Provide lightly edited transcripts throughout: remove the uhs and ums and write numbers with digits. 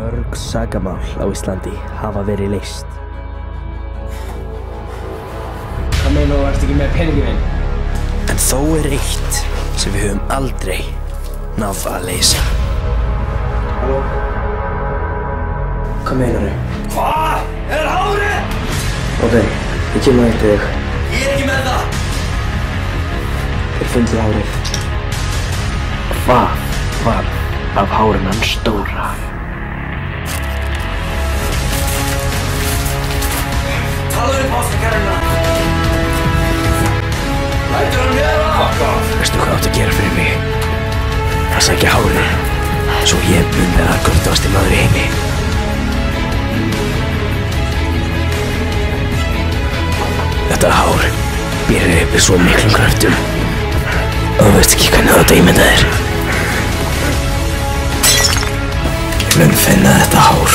Mörg sakamál á Íslandi hafa verið leyst. Hvað meina þú ert ekki með peningin minn? En þó eitt sem við höfum aldrei náð að leysa. Halló? Hvað meinar þau? Hvað? Er hárið? Ok, ég kemur eftir þig. Ég er ekki með það! Þeir fundið hárið. Hvað var af hárinu hans stóra? Talaðu við páskakarina! Lætur hann vera! Fuck off! Veistu hvað áttu að gera fyrir mig? Að sækja hárið, svo ég mun vera göldasti maður í heimi. Þetta hár býr yfir svo miklum kröftum og þú veist ekki hvernig þetta ímynda þér. Ég mun finna þetta hár.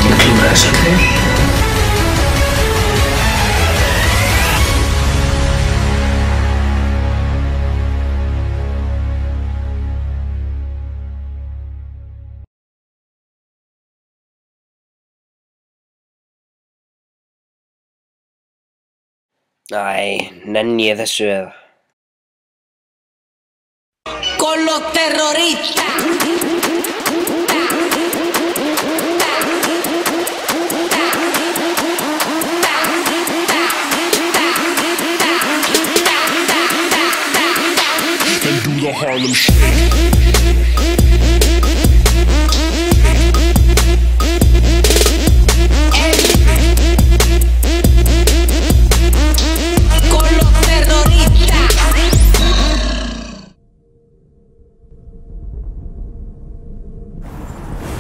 Ég klúra þessu öllu. Æ, nenni ég þessu eða? Con los terroristas. They do the Harlem Shake.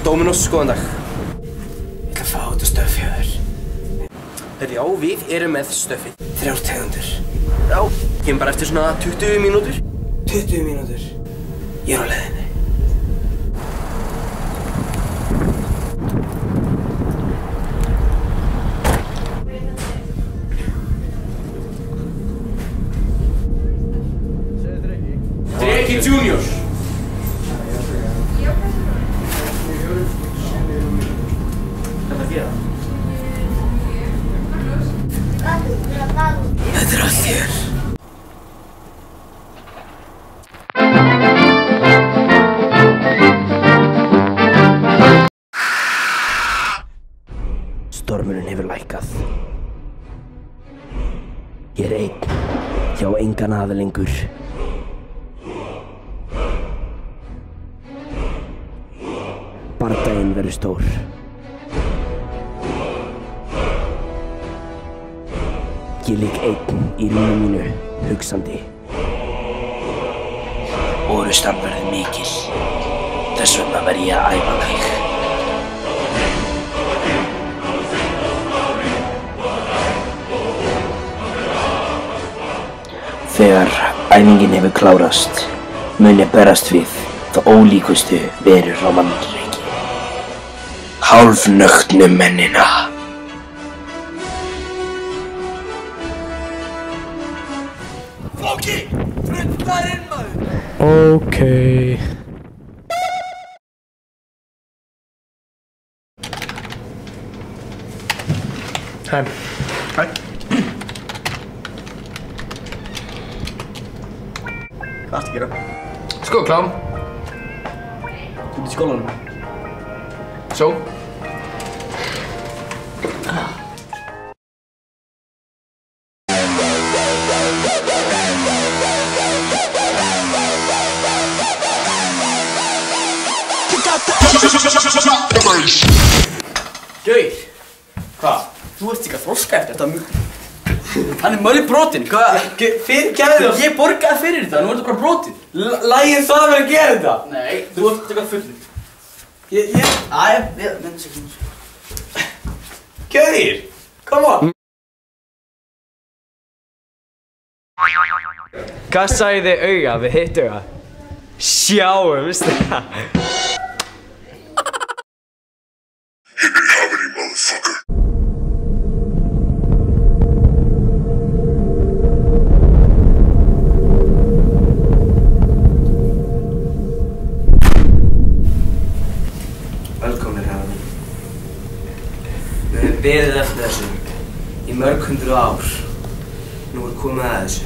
Dominos, góðan dag. Ég ætla að fá þetta stöff hjá þér. Já, við erum með stöffið. 3 tegundir. Já, kemur bara eftir svona 20 mínútur. 20 mínútur. Ég er á leiðinni. Dreki Junior! Þetta er allt þér. Stormurinn hefur lækkað. Ég er einn, hjá engan aðalengur. Bardaginn verður stór. Ég ligg einn í rúminu mínu, hugsandi. Orustan verður mikil. Þess vegna verð ég að æfa mig. Þegar æfingin hefur klárast, mun ég berast við það ólíkustu verur á mannreiki. Hálfnöktnu mennina. Flóki! Trundar inn maður! Okay. Hæ. Hæ? Hvað ertu að gera? Sko, klám. Þú ert í skólanum. Svo? Gauir! Hvað? Þú ert ekki að þroska eftir þetta mjög... Hann er mölli brotinn, hvað? Fyrirgefðu það! Ég borgaði fyrir þetta, nú er þetta bara brotinn! Lægið það að vera að gera þetta! Nei, þú ert eitthvað fullur. Menn sér svona. Gauir! Come on! Hvað sagði auga við hitt auga? Sjáumst! Hit me comedy, motherfucker. eftir þessu í mörg 100 ár. Nú er komið að þessu.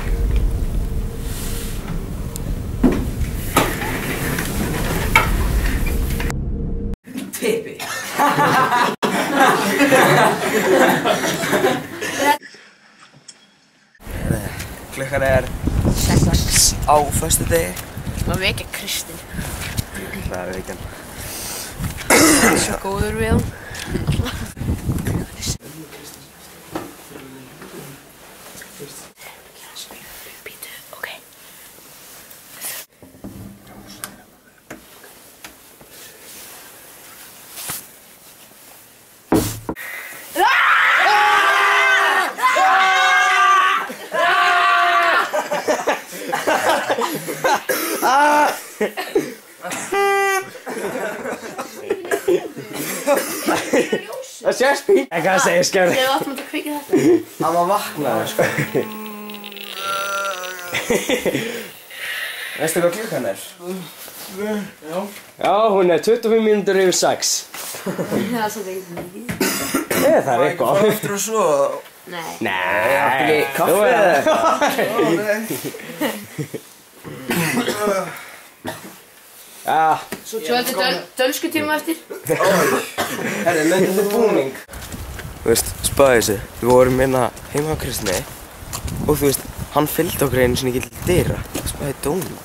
Tippi. Klukkan er 6 á föstudegi. Maður vekja Kristinn. Það er vekjan. Svo góður við hann. Býtu, ok. Það sést fínt. En hvað segir skjálf? Þegar við áttum að kveikja þetta. Hann var vaknaður, sko. Veistu hvað klukkan er? Já, hún er 25 mínútur yfir 6. Það er svolítið ekki mikið. Það er eitthvað. Eftir og svo. Nei. Nei. Kaffi eða eitthvað? Já. Svo þetta dönsku tíma eftir. Herri, löndu búning. Þú veist, spáði þessu. Við vorum heima á Kristni og þú veist, hann fylgdi okkur einu sinni ekki til dyra. Spáði dóna.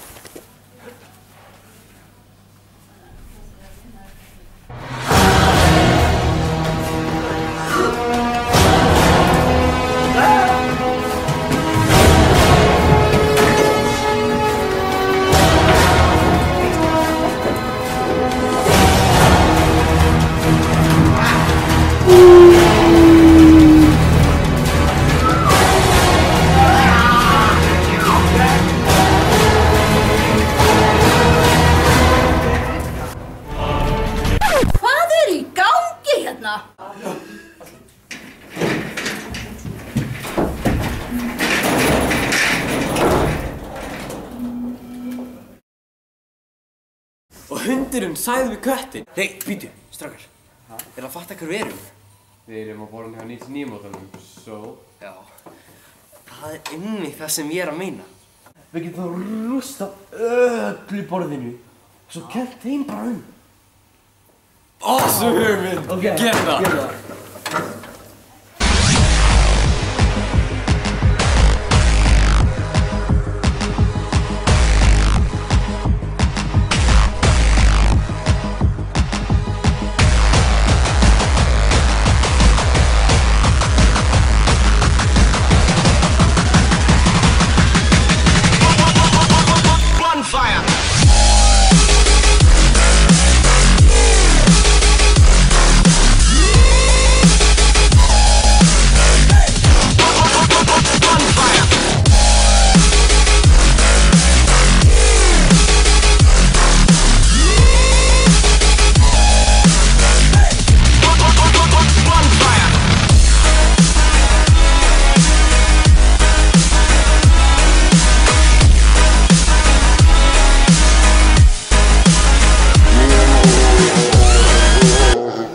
Og hundurinn sagði við köttin. Nei, býtu, strákar. Er að fatta hver við erum? Við erum að borða hjá 99 mótanum, svo... Já. Það er einmitt það sem ég er að meina. Við getum þá rústað öllu borðinu. Svo kennt þeim bara um. Awesome hugmynd! Ok, gerum það.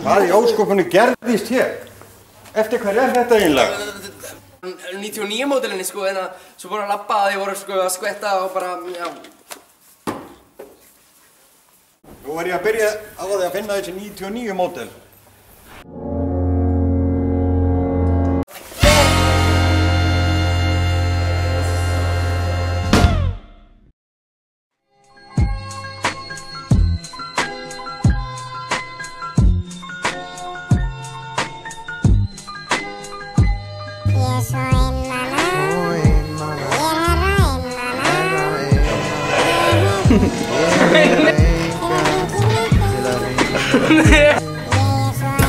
Hvað í óskopunni gerðist hér? Eftir hver er þetta eiginlega? 99 módelinni sko, en svo voru að labba að ég voru sko að skvetta og bara, já. Nú var ég að byrja á því að finna þessi 99 módel.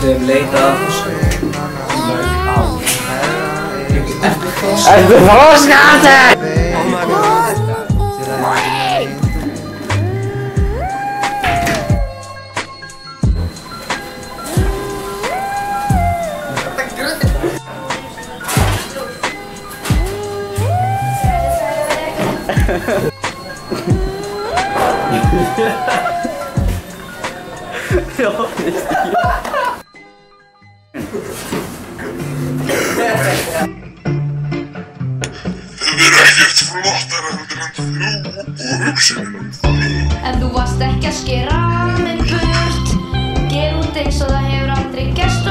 Við höfum leitað að þessu mörg ár. Ertu froskandi? Oh my god! ekkert flottara heldur en þú og hugsunum þig. En þú varst ekki að skera mig burt. Ger út eins og það hefur aldrei gerst